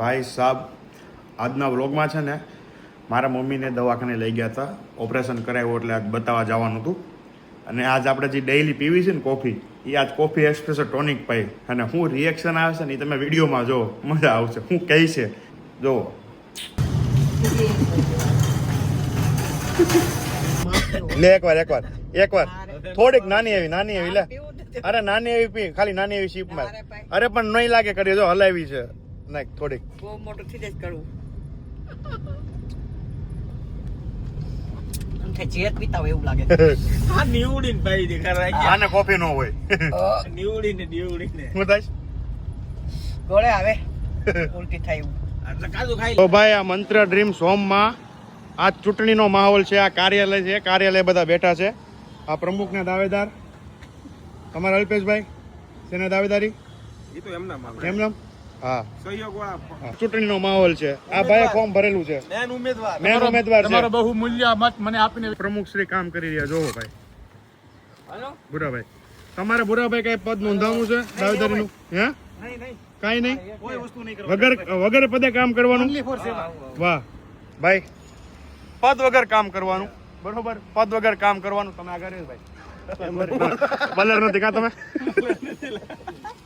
ભાઈ સાહેબ આજના વ્લોગમાં છે ને મારા મમ્મીને દવાખાને લઈ ગયા હતા, ઓપરેશન કરાવ્યું એટલે આજ બતાવવા જવાનું હતું. અને આજ આપણે જે ડેઈલી પીવી છે ને કોફી, એ આજ કોફી એક્સપ્રેસો ટોનિક પાઈ અને શું રિએક્શન આવે છે ને એ તમે વિડીયોમાં જો, મજા આવશે. શું કહે છે જુઓ. લે એકવાર થોડીક નાની એવી લે. અરે નાની એવી પી, ખાલી નાની એવી સીપ માં. અરે પણ નહીં લાગે કરી, જો હલાવી છે નાખ થોડીક. બહુ મોટું થી જ કરું. જેત પીતા હોય એવું લાગે. આ નીવડીને ભાઈ દે કરાય. આને કોફી નો હોય. નીવડીને હું થાય ગોળે આવે ઉલટી થાય એવું. એટલે કાજુ ખાઈ તો ભાઈ આ મંત્ર ડ્રીમ્સ હોમમાં આ ચૂંટણીનો માહોલ છે. આ કાર્યાલય છે, કાર્યાલય બધા બેઠા છે. આ પ્રમુખના દાવેદાર તમારા અલ્પેશભાઈ શેના દાવેદારી? એ તો એમના માલ એમ હા, સહયોગ વાળા ચૂંટણીનો માહોલ છે. આ ભાઈ ફોર્મ ભરેલું છે, મેન ઉમેદવાર છે. તમારો બહુ મૂલ્ય મત મને આપીને પ્રમુખ શ્રી કામ કરી રહ્યા. જોવો ભાઈ હાલો ભુરાભાઈ, તમારે ભુરાભાઈ કઈ પદ નોંધાવવું છે દાવેદારીનું? હે નહીં કાઈ નહીં, કોઈ વસ્તુ નહીં કરવા. વગર પદે કામ કરવાનું. વાહ ભાઈ, પદ વગર કામ કરવાનું. બરોબર, પદ વગર કામ કરવાનું. તમે આગળ રહ્યો ભાઈ. બલર નથી કા તમે?